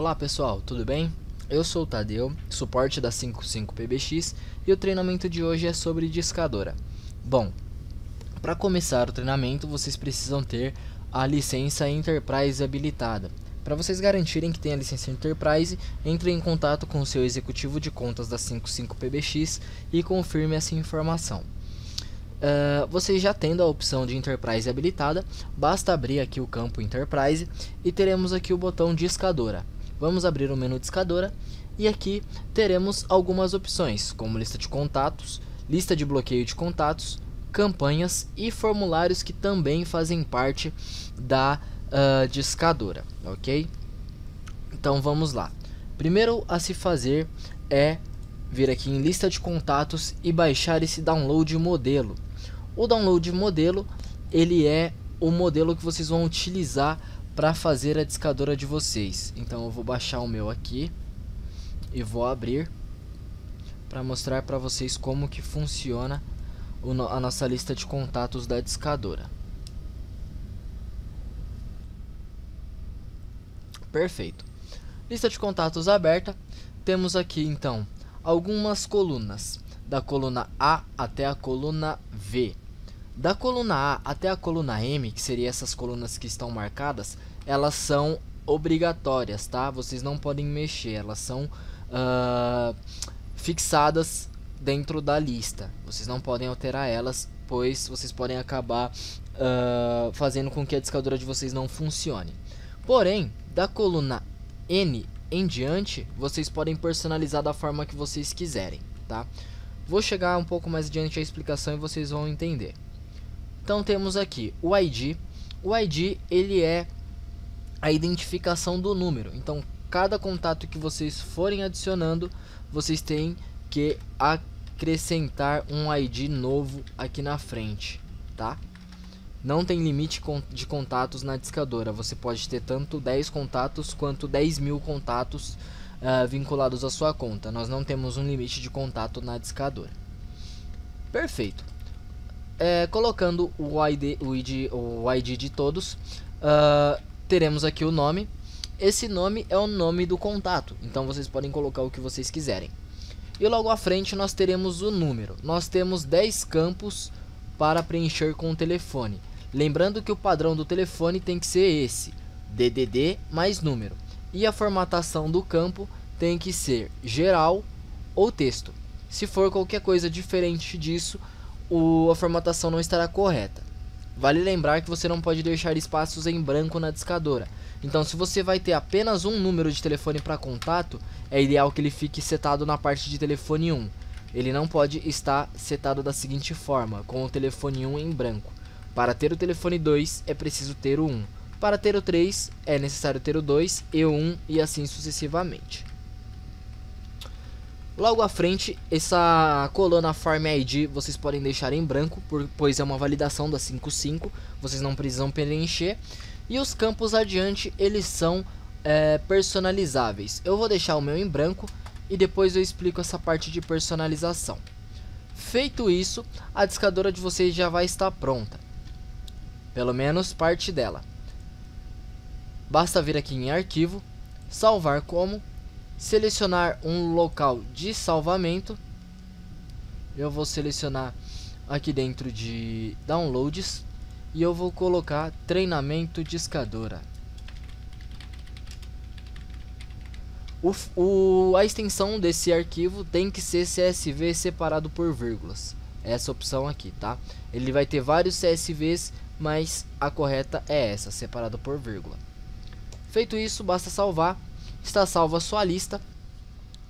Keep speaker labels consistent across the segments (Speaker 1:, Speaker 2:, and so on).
Speaker 1: Olá pessoal, tudo bem? Eu sou o Tadeu, suporte da 55PBX, e o treinamento de hoje é sobre discadora. Bom, para começar o treinamento vocês precisam ter a licença Enterprise habilitada. Para vocês garantirem que tem a licença Enterprise, entre em contato com o seu executivo de contas da 55PBX e confirme essa informação. Vocês já tendo a opção de Enterprise habilitada, basta abrir aqui o campo Enterprise e teremos aqui o botão Discadora. Vamos abrir o menu Discadora e aqui teremos algumas opções, como lista de contatos, lista de bloqueio de contatos, campanhas e formulários que também fazem parte da discadora, ok? Então vamos lá. Primeiro a se fazer é vir aqui em lista de contatos e baixar esse download modelo. O download modelo, ele é o modelo que vocês vão utilizar para fazer a discadora de vocês. Então eu vou baixar o meu aqui e vou abrir para mostrar para vocês como que funciona a nossa lista de contatos da discadora. Perfeito. Lista de contatos aberta. Temos aqui então algumas colunas, da coluna A até a coluna V. Da coluna A até a coluna M, que seriam essas colunas que estão marcadas, elas são obrigatórias, tá? Vocês não podem mexer, elas são fixadas dentro da lista. Vocês não podem alterar elas, pois vocês podem acabar fazendo com que a discadora de vocês não funcione. Porém, da coluna N em diante, vocês podem personalizar da forma que vocês quiserem, tá? Vou chegar um pouco mais adiante a explicação e vocês vão entender. Então temos aqui o ID. O ID, ele é a identificação do número. Então cada contato que vocês forem adicionando, vocês têm que acrescentar um ID novo aqui na frente, tá? Não tem limite de contatos na discadora. Você pode ter tanto 10 contatos quanto 10.000 contatos vinculados à sua conta. Nós não temos um limite de contato na discadora. Perfeito. Colocando o ID de todos, teremos aqui o nome. Esse nome é o nome do contato, então vocês podem colocar o que vocês quiserem. E logo à frente nós teremos o número. Nós temos 10 campos para preencher com o telefone. Lembrando que o padrão do telefone tem que ser esse, DDD mais número. E a formatação do campo tem que ser geral ou texto. Se for qualquer coisa diferente disso, a formatação não estará correta. Vale lembrar que você não pode deixar espaços em branco na discadora. Então, se você vai ter apenas um número de telefone para contato, é ideal que ele fique setado na parte de telefone 1. Ele não pode estar setado da seguinte forma, com o telefone 1 em branco. Para ter o telefone 2, é preciso ter o 1. Para ter o 3, é necessário ter o 2 e o 1 e assim sucessivamente. Logo à frente, essa coluna Form ID vocês podem deixar em branco, pois é uma validação da 55, vocês não precisam preencher. E os campos adiante, eles são personalizáveis. Eu vou deixar o meu em branco e depois eu explico essa parte de personalização. Feito isso, a discadora de vocês já vai estar pronta. Pelo menos parte dela. Basta vir aqui em arquivo, salvar como, selecionar um local de salvamento. Eu vou selecionar aqui dentro de downloads e eu vou colocar treinamento discadora. A extensão desse arquivo tem que ser CSV separado por vírgulas. Essa opção aqui, tá? Ele vai ter vários CSVs, mas a correta é essa, separado por vírgula. Feito isso, basta salvar. Está salva a sua lista.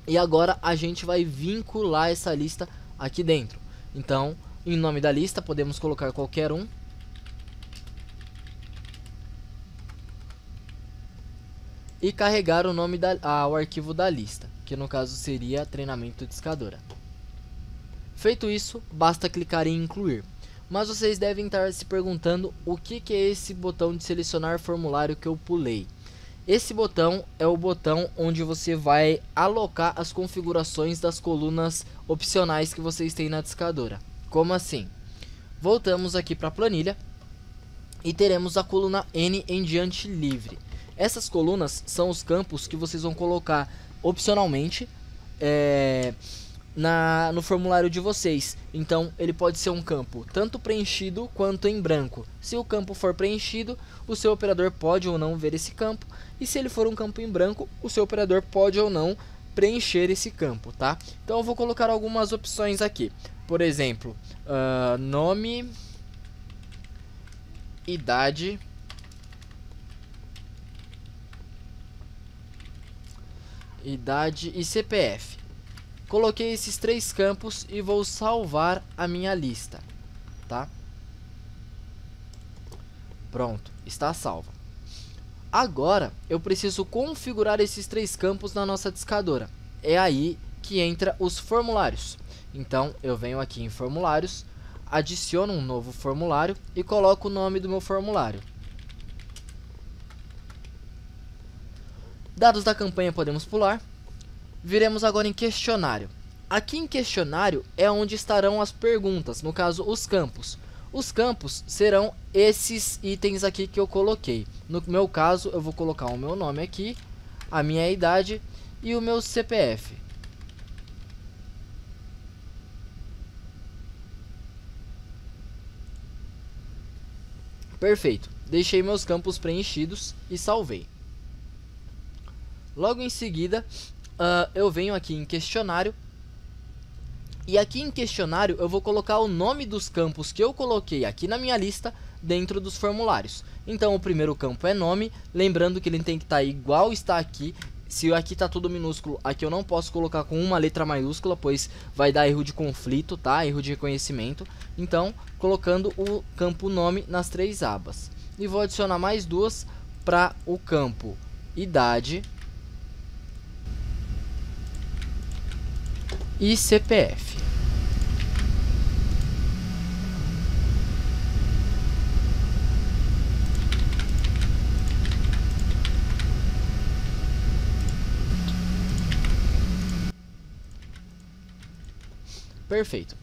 Speaker 1: E agora a gente vai vincular essa lista aqui dentro. Então, em nome da lista, podemos colocar qualquer um. E carregar o nome o arquivo da lista, que no caso seria treinamento discadora. Feito isso, basta clicar em incluir. Mas vocês devem estar se perguntando o que é esse botão de selecionar formulário que eu pulei. Esse botão é o botão onde você vai alocar as configurações das colunas opcionais que vocês têm na discadora. Como assim? Voltamos aqui para a planilha e teremos a coluna N em diante livre. Essas colunas são os campos que vocês vão colocar opcionalmente no formulário de vocês. Então ele pode ser um campo tanto preenchido quanto em branco. Se o campo for preenchido, o seu operador pode ou não ver esse campo, e se ele for um campo em branco, o seu operador pode ou não preencher esse campo, tá? Então eu vou colocar algumas opções aqui. Por exemplo, nome, idade, e CPF. Coloquei esses 3 campos e vou salvar a minha lista, tá? Pronto, está salva. Agora eu preciso configurar esses 3 campos na nossa discadora. É aí que entra os formulários. Então eu venho aqui em formulários, adiciono um novo formulário e coloco o nome do meu formulário. Dados da campanha podemos pular. Viremos agora em questionário. Aqui em questionário é onde estarão as perguntas, no caso os campos. Os campos serão esses itens aqui que eu coloquei. No meu caso, eu vou colocar o meu nome aqui, a minha idade e o meu CPF. Perfeito. Deixei meus campos preenchidos e salvei. Logo em seguida, eu venho aqui em questionário. E aqui em questionário eu vou colocar o nome dos campos que eu coloquei aqui na minha lista dentro dos formulários. Então o primeiro campo é nome, lembrando que ele tem que estar igual está aqui. Se aqui está tudo minúsculo, aqui eu não posso colocar com uma letra maiúscula, pois vai dar erro de conflito, tá? Erro de reconhecimento. Então, colocando o campo nome nas 3 abas. E vou adicionar mais 2 para o campo idade e CPF. Perfeito.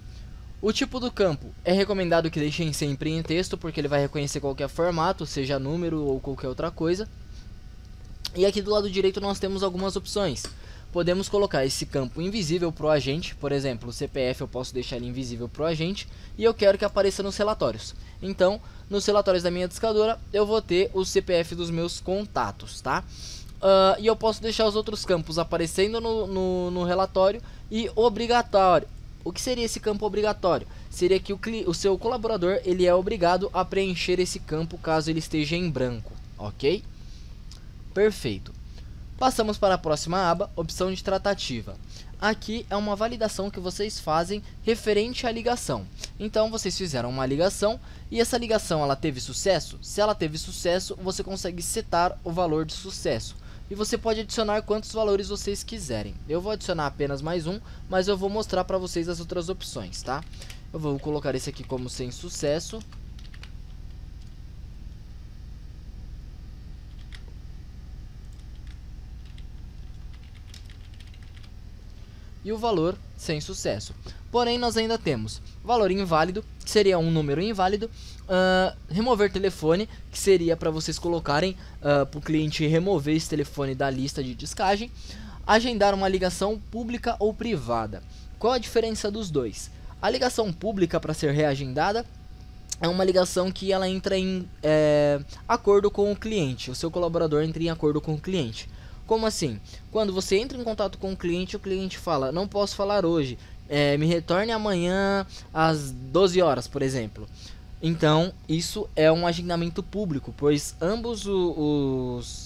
Speaker 1: O tipo do campo é recomendado que deixem sempre em texto, porque ele vai reconhecer qualquer formato, seja número ou qualquer outra coisa. E aqui do lado direito nós temos algumas opções. Podemos colocar esse campo invisível para o agente, por exemplo, o CPF eu posso deixar ele invisível para o agente, e eu quero que apareça nos relatórios. Então, nos relatórios da minha discadora, eu vou ter o CPF dos meus contatos, tá? E eu posso deixar os outros campos aparecendo no relatório e obrigatório. O que seria esse campo obrigatório? Seria que o seu colaborador ele é obrigado a preencher esse campo caso ele esteja em branco, ok? Perfeito. Passamos para a próxima aba, opção de tratativa. Aqui é uma validação que vocês fazem referente à ligação. Então vocês fizeram uma ligação e essa ligação ela teve sucesso? Se ela teve sucesso, você consegue setar o valor de sucesso. E você pode adicionar quantos valores vocês quiserem. Eu vou adicionar apenas mais um, mas eu vou mostrar para vocês as outras opções, tá? Eu vou colocar esse aqui como sem sucesso. E o valor sem sucesso. Porém, nós ainda temos valor inválido, que seria um número inválido, remover telefone, que seria para vocês colocarem para o cliente remover esse telefone da lista de descagem, agendar uma ligação pública ou privada. Qual a diferença dos dois? A ligação pública, para ser reagendada, é uma ligação que ela entra em acordo com o cliente, o seu colaborador entra em acordo com o cliente. Como assim? Quando você entra em contato com o cliente fala, não posso falar hoje, me retorne amanhã às 12 horas, por exemplo. Então, isso é um agendamento público, pois ambos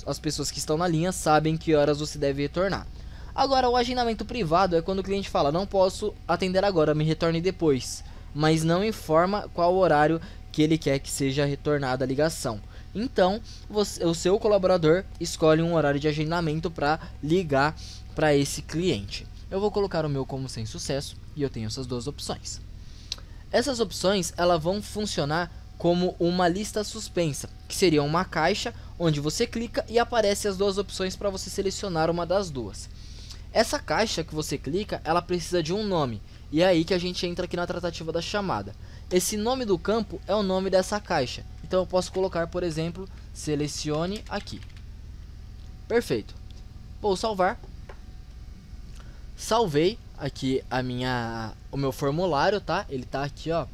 Speaker 1: as pessoas que estão na linha sabem que horas você deve retornar. Agora, o agendamento privado é quando o cliente fala, não posso atender agora, me retorne depois, mas não informa qual horário que ele quer que seja retornada a ligação. Então, o seu colaborador escolhe um horário de agendamento para ligar para esse cliente. Eu vou colocar o meu como sem sucesso e eu tenho essas 2 opções. Essas opções elas vão funcionar como uma lista suspensa, que seria uma caixa onde você clica e aparece as 2 opções para você selecionar uma das 2. Essa caixa que você clica, ela precisa de um nome, e é aí que a gente entra aqui na tratativa da chamada. Esse nome do campo é o nome dessa caixa. Então eu posso colocar, por exemplo, selecione aqui. Perfeito. Vou salvar. Salvei aqui o meu formulário, tá? Ele tá aqui, ó,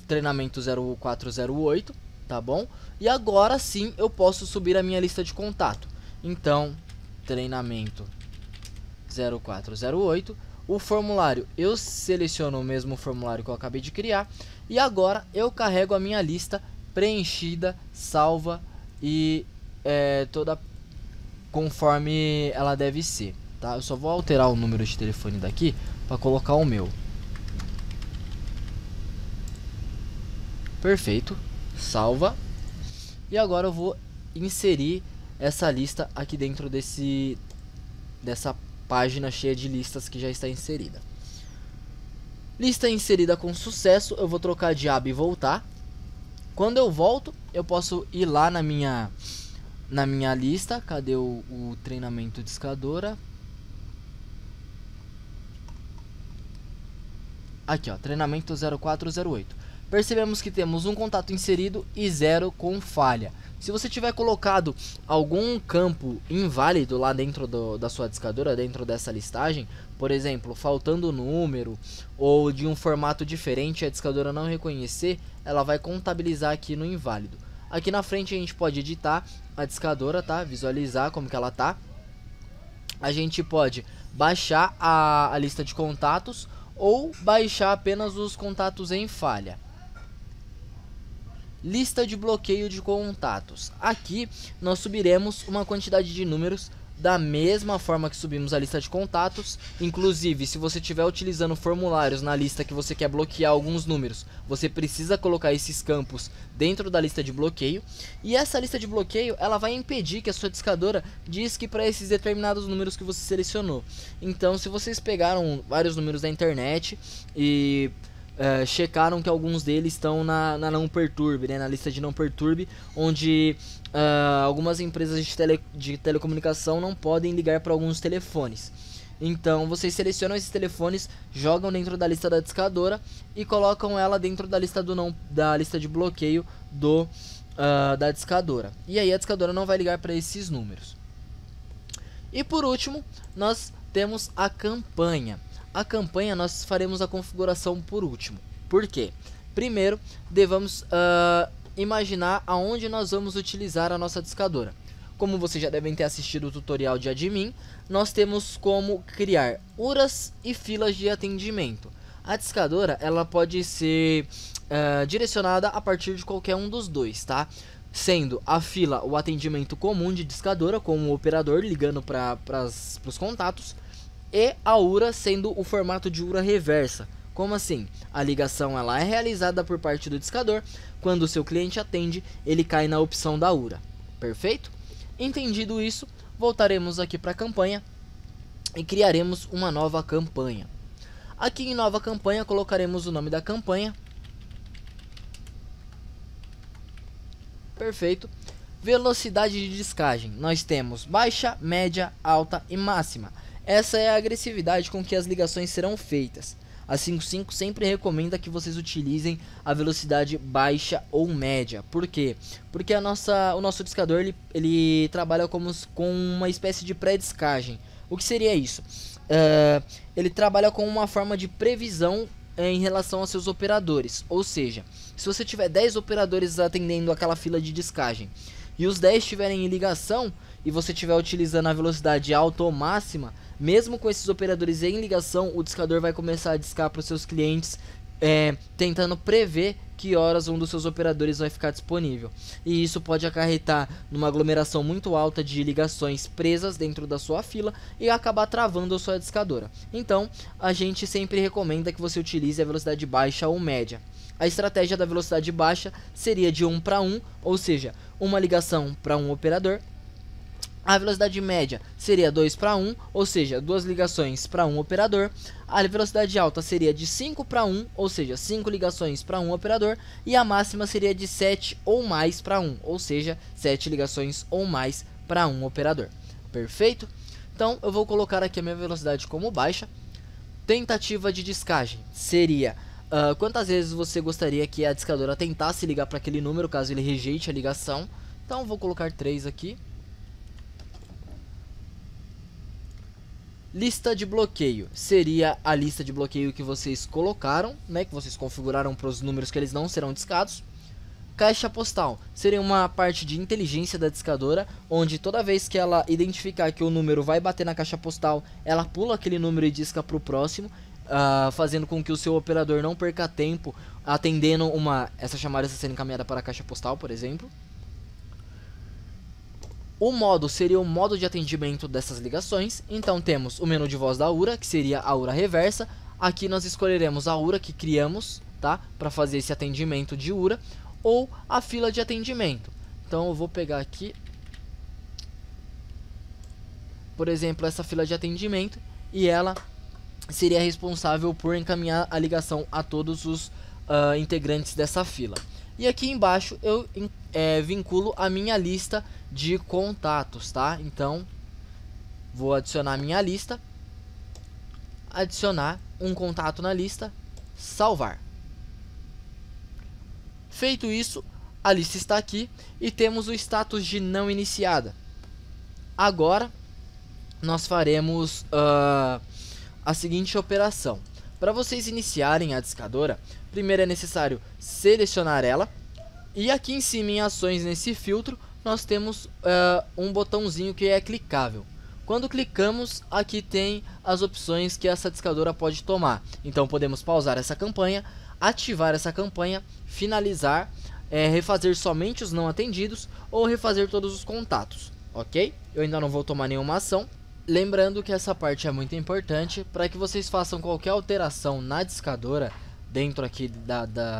Speaker 1: treinamento 0408, tá bom? E agora sim eu posso subir a minha lista de contato. Então, treinamento 0408, o formulário, eu seleciono o mesmo formulário que eu acabei de criar. E agora eu carrego a minha lista preenchida, salva e toda conforme ela deve ser, tá? Eu só vou alterar o número de telefone daqui para colocar o meu. Perfeito, salva. E agora eu vou inserir essa lista aqui dentro dessa página cheia de listas que já está inserida. Lista inserida com sucesso. Eu vou trocar de aba e voltar. Quando eu volto, eu posso ir lá na minha lista. Cadê o treinamento de escadora? Aqui, ó, treinamento 0408. Percebemos que temos um contato inserido e 0 com falha. Se você tiver colocado algum campo inválido lá dentro da sua discadora, dentro dessa listagem, por exemplo, faltando número ou de um formato diferente, a discadora não reconhecer, ela vai contabilizar aqui no inválido. Aqui na frente a gente pode editar a discadora, tá? Visualizar como que ela tá. A gente pode baixar a lista de contatos ou baixar apenas os contatos em falha. Lista de bloqueio de contatos. Aqui nós subiremos uma quantidade de números da mesma forma que subimos a lista de contatos. Inclusive, se você estiver utilizando formulários na lista que você quer bloquear alguns números, você precisa colocar esses campos dentro da lista de bloqueio. E essa lista de bloqueio, ela vai impedir que a sua discadora disque para esses determinados números que você selecionou. Então, se vocês pegaram vários números da internet e checaram que alguns deles estão na não perturbe, né, na lista de não perturbe, onde algumas empresas de telecomunicação não podem ligar para alguns telefones. Então vocês selecionam esses telefones, jogam dentro da lista da discadora e colocam ela dentro da lista da lista de bloqueio da discadora. E aí a discadora não vai ligar para esses números. E por último, nós temos a campanha. A campanha nós faremos a configuração por último. Por quê? Primeiro, devemos imaginar aonde nós vamos utilizar a nossa discadora. Como vocês já devem ter assistido o tutorial de admin, nós temos como criar URAs e filas de atendimento. A discadora, ela pode ser direcionada a partir de qualquer um dos dois, tá? Sendo a fila o atendimento comum de discadora, com o operador ligando para os contatos, e a URA sendo o formato de URA reversa. Como assim? A ligação ela é realizada por parte do discador. Quando o seu cliente atende, ele cai na opção da URA. Perfeito? Entendido isso, voltaremos aqui para a campanha e criaremos uma nova campanha. Aqui em nova campanha colocaremos o nome da campanha. Perfeito. Velocidade de descagem. Nós temos baixa, média, alta e máxima. Essa é a agressividade com que as ligações serão feitas. A 55 sempre recomenda que vocês utilizem a velocidade baixa ou média. Por quê? Porque o nosso discador ele trabalha com uma espécie de pré-descagem. O que seria isso? Ele trabalha com uma forma de previsão em relação aos seus operadores. Ou seja, se você tiver 10 operadores atendendo aquela fila de descagem e os 10 estiverem em ligação e você estiver utilizando a velocidade alta ou máxima, mesmo com esses operadores em ligação, o discador vai começar a discar para os seus clientes, tentando prever que horas um dos seus operadores vai ficar disponível. E isso pode acarretar numa aglomeração muito alta de ligações presas dentro da sua fila e acabar travando a sua discadora. Então, a gente sempre recomenda que você utilize a velocidade baixa ou média. A estratégia da velocidade baixa seria de 1 para 1, ou seja, uma ligação para um operador. A velocidade média seria 2 para 1, ou seja, 2 ligações para um operador. A velocidade alta seria de 5 para 1, ou seja, 5 ligações para um operador. E a máxima seria de 7 ou mais para 1, ou seja, 7 ligações ou mais para um operador. Perfeito? Então eu vou colocar aqui a minha velocidade como baixa. Tentativa de descagem seria quantas vezes você gostaria que a discadora tentasse ligar para aquele número, caso ele rejeite a ligação. Então vou colocar 3 aqui. Lista de bloqueio seria a lista de bloqueio que vocês colocaram, né, que vocês configuraram para os números que eles não serão discados. Caixa postal seria uma parte de inteligência da discadora, onde toda vez que ela identificar que o número vai bater na caixa postal, ela pula aquele número e disca para o próximo, fazendo com que o seu operador não perca tempo atendendo essa chamada sendo encaminhada para a caixa postal, por exemplo. O modo seria o modo de atendimento dessas ligações. Então temos o menu de voz da URA, que seria a URA reversa. Aqui nós escolheremos a URA que criamos, tá, para fazer esse atendimento de URA, ou a fila de atendimento. Então eu vou pegar aqui, por exemplo, essa fila de atendimento, e ela seria responsável por encaminhar a ligação a todos os integrantes dessa fila. E aqui embaixo eu vinculo a minha lista de contatos, tá? Então vou adicionar a minha lista, adicionar um contato na lista, salvar. Feito isso, a lista está aqui e temos o status de não iniciada. Agora nós faremos a seguinte operação. Para vocês iniciarem a discadora, primeiro é necessário selecionar ela. E aqui em cima, em ações, nesse filtro, nós temos um botãozinho que é clicável. Quando clicamos, aqui tem as opções que essa discadora pode tomar. Então podemos pausar essa campanha, ativar essa campanha, finalizar, refazer somente os não atendidos ou refazer todos os contatos, ok? Eu ainda não vou tomar nenhuma ação. Lembrando que essa parte é muito importante para que vocês façam qualquer alteração na discadora dentro aqui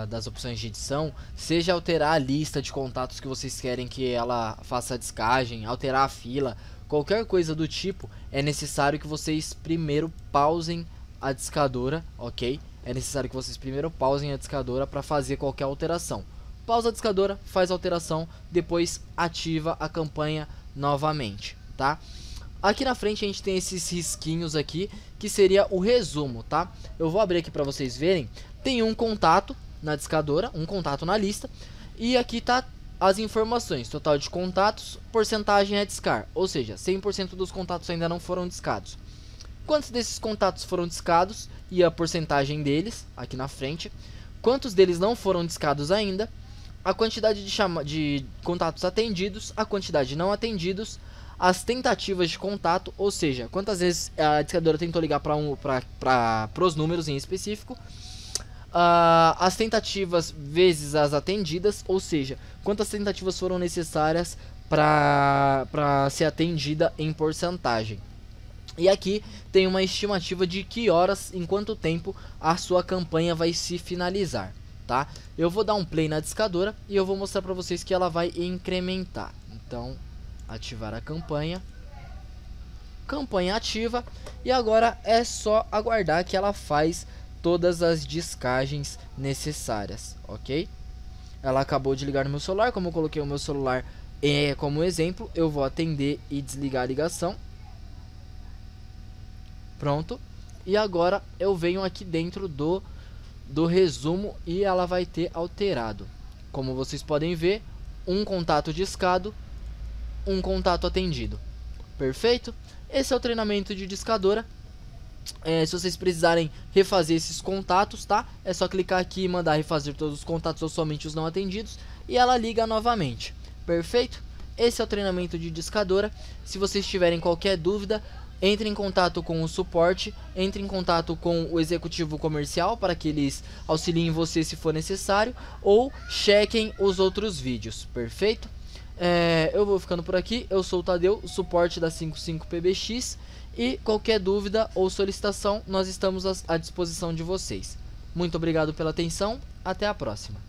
Speaker 1: das opções de edição, seja alterar a lista de contatos que vocês querem que ela faça a discagem, alterar a fila, qualquer coisa do tipo, é necessário que vocês primeiro pausem a discadora, ok? É necessário que vocês primeiro pausem a discadora para fazer qualquer alteração. Pausa a discadora, faz a alteração, depois ativa a campanha novamente, tá? Aqui na frente a gente tem esses risquinhos aqui, que seria o resumo, tá? Eu vou abrir aqui para vocês verem. Tem um contato na discadora, um contato na lista, e aqui tá as informações, total de contatos, porcentagem a discar, ou seja, 100% dos contatos ainda não foram discados. Quantos desses contatos foram discados e a porcentagem deles, aqui na frente. Quantos deles não foram discados ainda, a quantidade de contatos atendidos, a quantidade não atendidos, as tentativas de contato, ou seja, quantas vezes a discadora tentou ligar para os números em específico, as tentativas vezes as atendidas, ou seja, quantas tentativas foram necessárias para ser atendida em porcentagem. E aqui tem uma estimativa de que horas, em quanto tempo a sua campanha vai se finalizar, tá? Eu vou dar um play na discadora e eu vou mostrar para vocês que ela vai incrementar. Então, ativar a campanha, campanha ativa, e agora é só aguardar que ela faz todas as discagens necessárias, ok? Ela acabou de ligar no meu celular, como eu coloquei o meu celular como exemplo, eu vou atender e desligar a ligação. Pronto, e agora eu venho aqui dentro do resumo e ela vai ter alterado. Como vocês podem ver, um contato discado, um contato atendido. Perfeito? Esse é o treinamento de discadora. Se vocês precisarem refazer esses contatos, tá? É só clicar aqui e mandar refazer todos os contatos ou somente os não atendidos, e ela liga novamente. Perfeito? Esse é o treinamento de discadora. Se vocês tiverem qualquer dúvida, entre em contato com o suporte, entre em contato com o executivo comercial para que eles auxiliem você se for necessário, ou chequem os outros vídeos. Perfeito? Eu vou ficando por aqui. Eu sou o Tadeu, suporte da 55PBX, e qualquer dúvida ou solicitação nós estamos à disposição de vocês. Muito obrigado pela atenção, até a próxima.